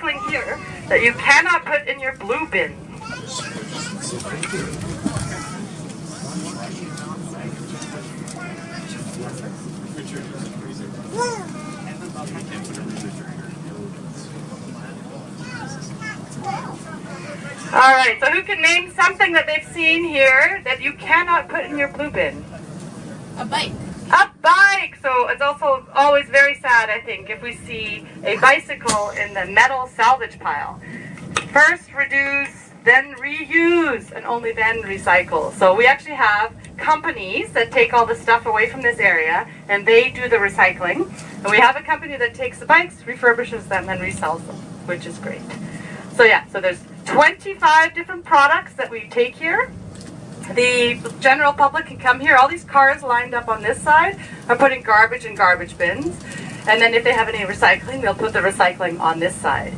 recycling here that you cannot put in your blue bin. Alright, so who can name something that they've seen here that you cannot put in your blue bin? A bike. A bike! So it's also always very sad, I think, if we see a bicycle in the metal salvage pile. First reduce, then reuse, and only then recycle. So we actually have companies that take all the stuff away from this area, and they do the recycling. And we have a company that takes the bikes, refurbishes them, and resells them, which is great. So yeah, so there's 25 different products that we take here. The general public can come here. All these cars lined up on this side are putting garbage in garbage bins. And then if they have any recycling, they'll put the recycling on this side.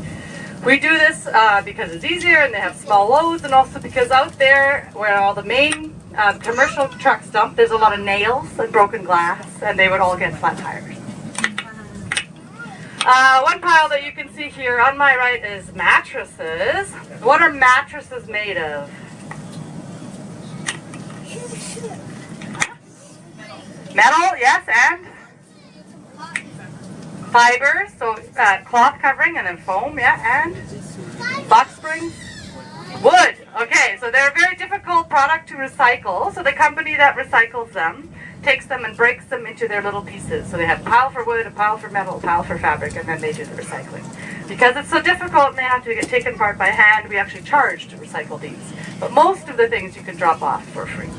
We do this because it's easier and they have small loads, and also because out there where all the main commercial trucks dump, there's a lot of nails and broken glass, and they would all get flat tires. One pile that you can see here on my right is mattresses. What are mattresses made of? Metal, yes, and? Fiber, so cloth covering, and then foam, yeah, and? Box springs? Wood, okay, so they're a very difficult product to recycle, so the company that recycles them takes them and breaks them into their little pieces. So they have a pile for wood, a pile for metal, a pile for fabric, and then they do the recycling. Because it's so difficult and they have to get taken apart by hand, we actually charge to recycle these. But most of the things you can drop off for free.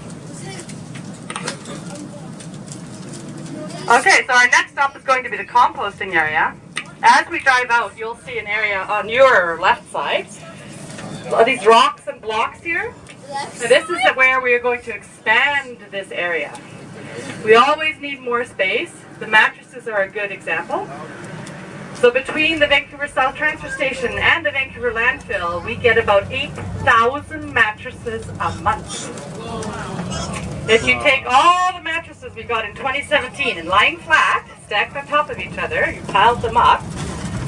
Okay, so our next stop is going to be the composting area. As we drive out, you'll see an area on your left side. These rocks and blocks here. So this is where we are going to expand this area. We always need more space. The mattresses are a good example. So between the Vancouver South Transfer Station and the Vancouver Landfill, we get about 8,000 mattresses a month. If you take all the mattresses we got in 2017 and lying flat, stacked on top of each other, you piled them up,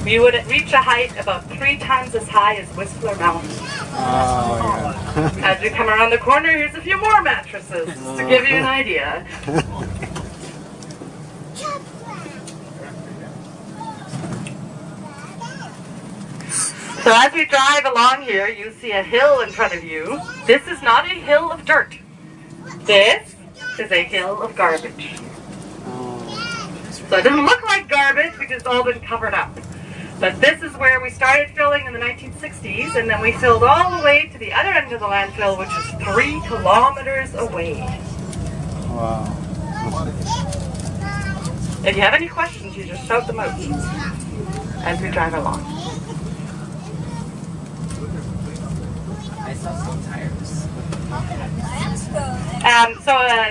we would reach a height about 3 times as high as Whistler Mountain. Oh, yeah. As we come around the corner, here's a few more mattresses to give you an idea. So as we drive along here, you see a hill in front of you. This is not a hill of dirt. This is a hill of garbage. So it doesn't look like garbage because it's all been covered up. But this is where we started filling in the 1960s, and then we filled all the way to the other end of the landfill, which is 3 kilometers away. Wow. If you have any questions, you just shout them out as we drive along. I saw some tires.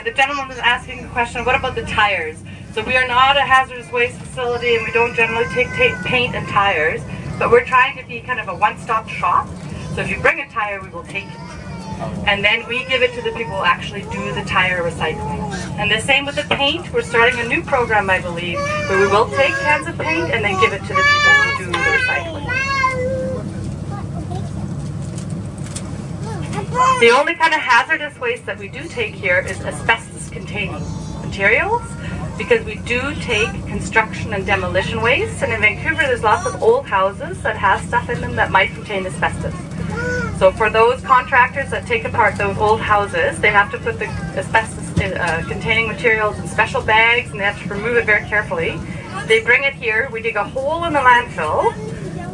The gentleman was asking a question, what about the tires? So we are not a hazardous waste facility, and we don't generally take paint and tires, but we're trying to be kind of a one-stop shop. So if you bring a tire, we will take it. And then we give it to the people who actually do the tire recycling. And the same with the paint. We're starting a new program, I believe, where we will take cans of paint and then give it to the people who do the recycling. The only kind of hazardous waste that we do take here is asbestos-containing materials, because we do take construction and demolition waste, and in Vancouver there's lots of old houses that have stuff in them that might contain asbestos. So for those contractors that take apart those old houses, they have to put the asbestos containing materials in special bags, and they have to remove it very carefully. They bring it here, we dig a hole in the landfill,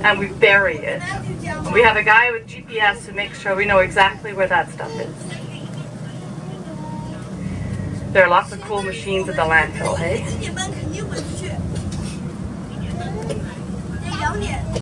and we bury it. And we have a guy with GPS who makes sure we know exactly where that stuff is. There are lots of cool machines at the landfill, hey?